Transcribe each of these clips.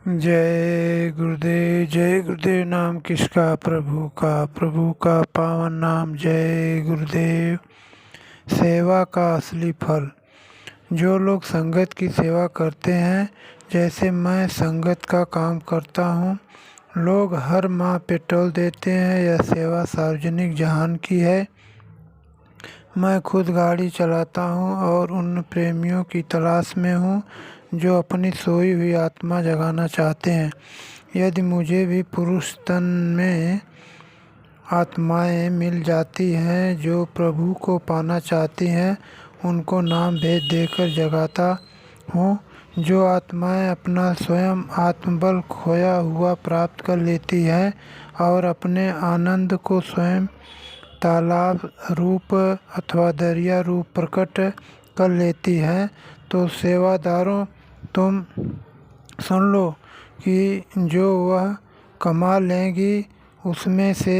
जय गुरुदेव। नाम किसका? प्रभु का पावन नाम। जय गुरुदेव। सेवा का असली फल। जो लोग संगत की सेवा करते हैं, जैसे मैं संगत का काम करता हूँ, लोग हर माह पेट्रोल देते हैं। यह सेवा सार्वजनिक जहान की है। मैं खुद गाड़ी चलाता हूँ और उन प्रेमियों की तलाश में हूँ जो अपनी सोई हुई आत्मा जगाना चाहते हैं। यदि मुझे भी पुरुष तन में आत्माएं मिल जाती हैं जो प्रभु को पाना चाहती हैं, उनको नाम भेद देकर जगाता हूँ। जो आत्माएं अपना स्वयं आत्मबल खोया हुआ प्राप्त कर लेती हैं और अपने आनंद को स्वयं तालाब रूप अथवा दरिया रूप प्रकट कर लेती हैं, तो सेवादारों, तुम सुन लो कि जो वह कमा लेंगी उसमें से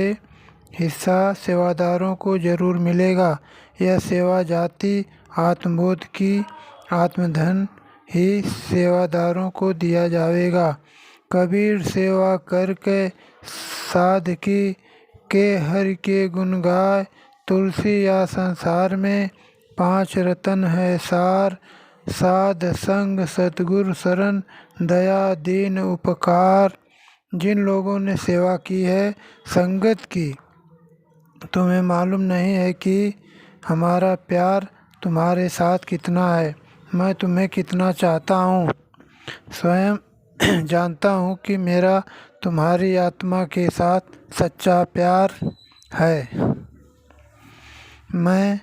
हिस्सा सेवादारों को जरूर मिलेगा। यह सेवा जाति आत्मबोध की आत्मधन ही सेवादारों को दिया जाएगा। कबीर सेवा करके साधकी के हरि के गुण गाय, तुलसी या संसार में 5 रतन है सार। साध संग सतगुरु शरण, दया दीन उपकार। जिन लोगों ने सेवा की है संगत की, तुम्हें मालूम नहीं है कि हमारा प्यार तुम्हारे साथ कितना है। मैं तुम्हें कितना चाहता हूँ। स्वयं जानता हूँ कि मेरा तुम्हारी आत्मा के साथ सच्चा प्यार है। मैं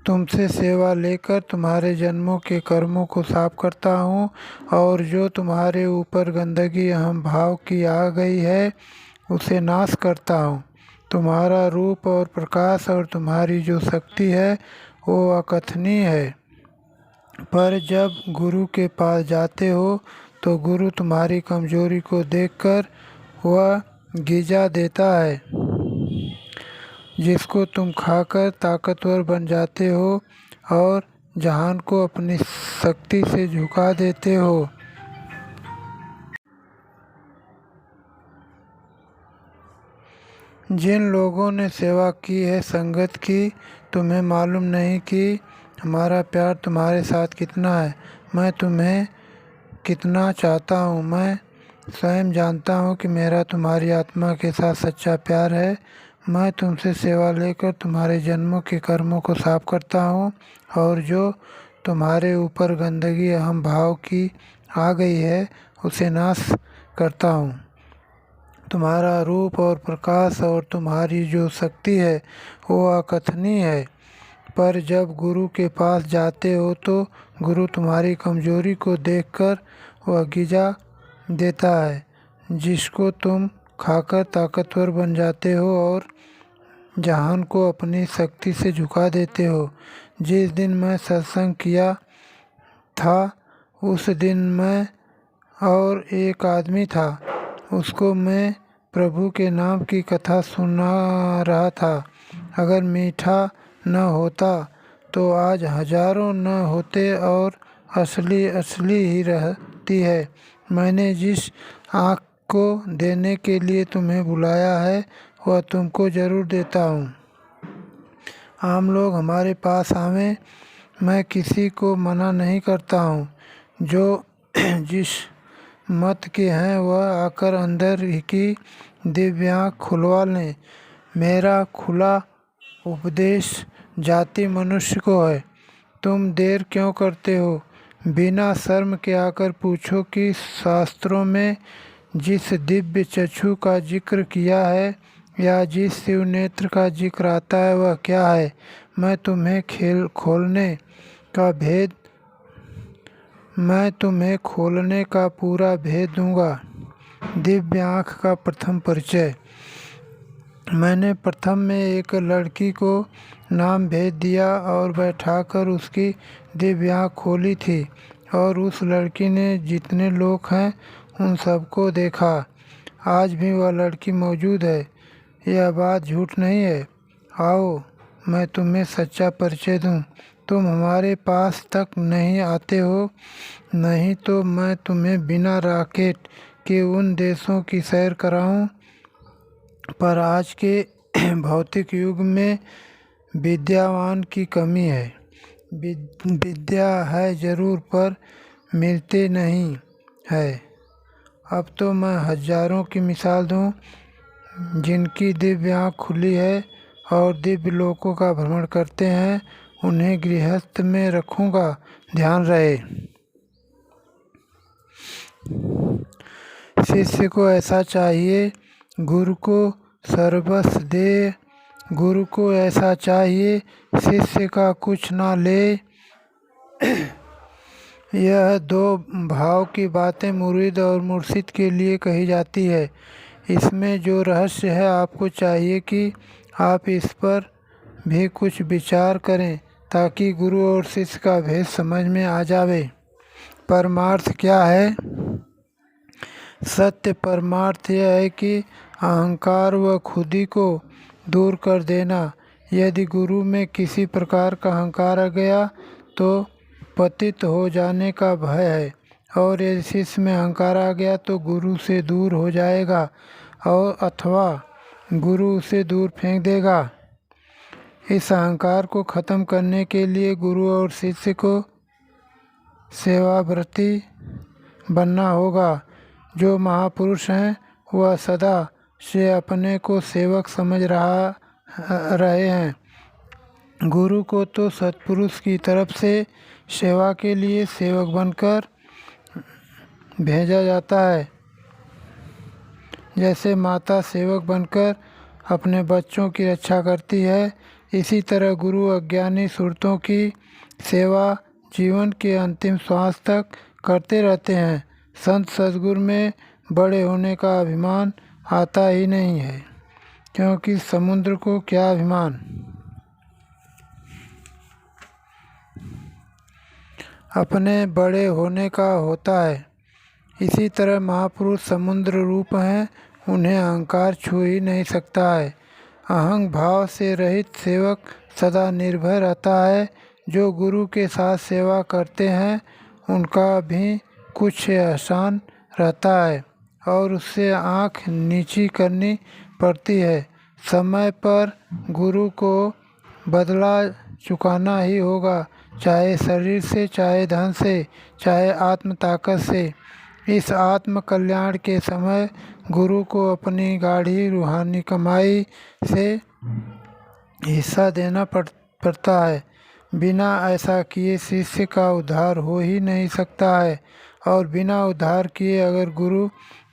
तुमसे सेवा लेकर तुम्हारे जन्मों के कर्मों को साफ करता हूँ, और जो तुम्हारे ऊपर गंदगी अहम भाव की आ गई है उसे नाश करता हूँ। तुम्हारा रूप और प्रकाश और तुम्हारी जो शक्ति है वो अकथनीय है। पर जब गुरु के पास जाते हो तो गुरु तुम्हारी कमजोरी को देखकर वह गिजा देता है, जिसको तुम खाकर ताकतवर बन जाते हो और जहान को अपनी शक्ति से झुका देते हो। जिन लोगों ने सेवा की है संगत की, तुम्हें मालूम नहीं कि हमारा प्यार तुम्हारे साथ कितना है। मैं तुम्हें कितना चाहता हूँ। मैं स्वयं जानता हूँ कि मेरा तुम्हारी आत्मा के साथ सच्चा प्यार है। मैं तुमसे सेवा लेकर तुम्हारे जन्मों के कर्मों को साफ करता हूँ, और जो तुम्हारे ऊपर गंदगी अहम भाव की आ गई है उसे नाश करता हूँ। तुम्हारा रूप और प्रकाश और तुम्हारी जो शक्ति है वो अकथनीय है। पर जब गुरु के पास जाते हो तो गुरु तुम्हारी कमजोरी को देखकर वह गिजा देता है, जिसको तुम खाकर ताकतवर बन जाते हो और जहान को अपनी शक्ति से झुका देते हो। जिस दिन मैं सत्संग किया था उस दिन मैं और एक आदमी था, उसको मैं प्रभु के नाम की कथा सुना रहा था। अगर मीठा न होता तो आज हजारों न होते और असली असली ही रहती है। मैंने जिस आँख को देने के लिए तुम्हें बुलाया है वह तुमको ज़रूर देता हूँ। आम लोग हमारे पास आवें, मैं किसी को मना नहीं करता हूँ। जो जिस मत के हैं वह आकर अंदर की दिव्य आँख खुलवा लें। मेरा खुला उपदेश जाति मनुष्य को है। तुम देर क्यों करते हो? बिना शर्म के आकर पूछो कि शास्त्रों में जिस दिव्य चक्षु का जिक्र किया है या जिस शिव नेत्र का जिक्र आता है वह क्या है। मैं तुम्हें खोलने का पूरा भेद दूंगा। दिव्य आँख का प्रथम परिचय। मैंने प्रथम में एक लड़की को नाम भेज दिया और बैठाकर उसकी दिव्य आँख खोली थी, और उस लड़की ने जितने लोग हैं उन सबको देखा। आज भी वह लड़की मौजूद है, यह बात झूठ नहीं है। आओ मैं तुम्हें सच्चा परिचय दूं। तुम हमारे पास तक नहीं आते हो, नहीं तो मैं तुम्हें बिना रॉकेट के उन देशों की सैर कराऊं, पर आज के भौतिक युग में विद्यावान की कमी है। विद्या है ज़रूर, पर मिलते नहीं है। अब तो मैं हजारों की मिसाल दूं जिनकी दिव्य आँख खुली है और दिव्य लोकों का भ्रमण करते हैं, उन्हें गृहस्थ में रखूँगा, ध्यान रहे। शिष्य को ऐसा चाहिए, गुरु को सर्वस्व दे। गुरु को ऐसा चाहिए, शिष्य का कुछ ना ले। यह दो भाव की बातें मुरीद और मुर्शिद के लिए कही जाती है। इसमें जो रहस्य है, आपको चाहिए कि आप इस पर भी कुछ विचार करें, ताकि गुरु और शिष्य का भेद समझ में आ जावे। परमार्थ क्या है? सत्य परमार्थ यह है कि अहंकार व खुदी को दूर कर देना। यदि गुरु में किसी प्रकार का अहंकार आ गया तो पतित हो जाने का भय है, और यदि शिष्य में अहंकार आ गया तो गुरु से दूर हो जाएगा, और अथवा गुरु उसे दूर फेंक देगा। इस अहंकार को ख़त्म करने के लिए गुरु और शिष्य को सेवाव्रती बनना होगा। जो महापुरुष हैं वह सदा से अपने को सेवक समझ रहे हैं। गुरु को तो सत्पुरुष की तरफ से सेवा के लिए सेवक बनकर भेजा जाता है। जैसे माता सेवक बनकर अपने बच्चों की रक्षा करती है, इसी तरह गुरु अज्ञानी सुरतों की सेवा जीवन के अंतिम श्वास तक करते रहते हैं। संत सद्गुरु में बड़े होने का अभिमान आता ही नहीं है, क्योंकि समुद्र को क्या अभिमान। अपने बड़े होने का होता है। इसी तरह महापुरुष समुद्र रूप हैं, उन्हें अहंकार छू ही नहीं सकता है। अहंग भाव से रहित सेवक सदा निर्भय रहता है। जो गुरु के साथ सेवा करते हैं उनका भी कुछ एहसान रहता है और उससे आँख नीची करनी पड़ती है। समय पर गुरु को बदला चुकाना ही होगा, चाहे शरीर से, चाहे धन से, चाहे आत्म ताकत से। इस आत्म कल्याण के समय गुरु को अपनी गाढ़ी रूहानी कमाई से हिस्सा देना पड़ता है। बिना ऐसा किए शिष्य का उद्धार हो ही नहीं सकता है, और बिना उद्धार किए अगर गुरु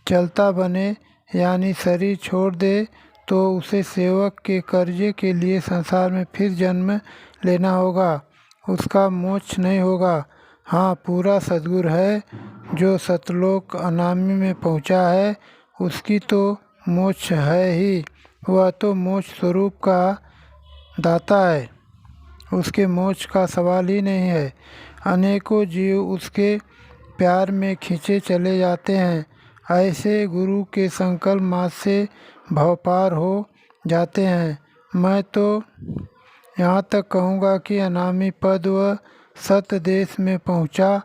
चलता बने यानी शरीर छोड़ दे तो उसे सेवक के कर्जे के लिए संसार में फिर जन्म लेना होगा, उसका मोक्ष नहीं होगा। हाँ, पूरा सद्गुरु है जो सतलोक अनामी में पहुँचा है, उसकी तो मोक्ष है ही। वह तो मोक्ष स्वरूप का दाता है, उसके मोक्ष का सवाल ही नहीं है। अनेकों जीव उसके प्यार में खींचे चले जाते हैं। ऐसे गुरु के संकल्प मात्र से भवपार हो जाते हैं। मैं तो यहाँ तक कहूँगा कि अनामी पद व सत देश में पहुँचा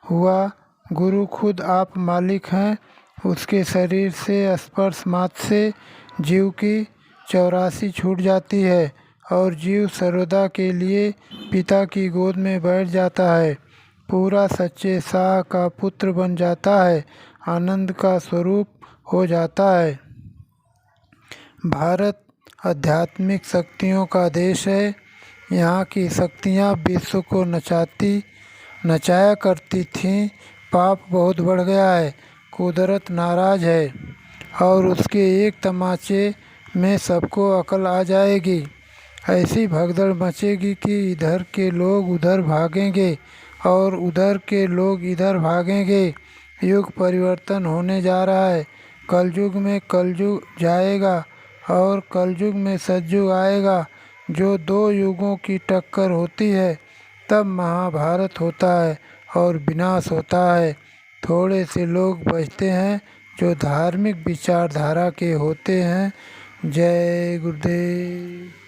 हुआ गुरु खुद आप मालिक हैं। उसके शरीर से स्पर्श मात्र से जीव की 84 छूट जाती है और जीव सर्वदा के लिए पिता की गोद में बैठ जाता है, पूरा सच्चे शाह का पुत्र बन जाता है, आनंद का स्वरूप हो जाता है। भारत आध्यात्मिक शक्तियों का देश है। यहाँ की शक्तियाँ विश्व को नचाया करती थीं। पाप बहुत बढ़ गया है, कुदरत नाराज है और उसके एक तमाचे में सबको अकल आ जाएगी। ऐसी भगदड़ मचेगी कि इधर के लोग उधर भागेंगे और उधर के लोग इधर भागेंगे। युग परिवर्तन होने जा रहा है। कलयुग में कलयुग जाएगा और कलयुग में सतयुग आएगा। जो दो युगों की टक्कर होती है तब महाभारत होता है और विनाश होता है। थोड़े से लोग बचते हैं जो धार्मिक विचारधारा के होते हैं। जय गुरुदेव।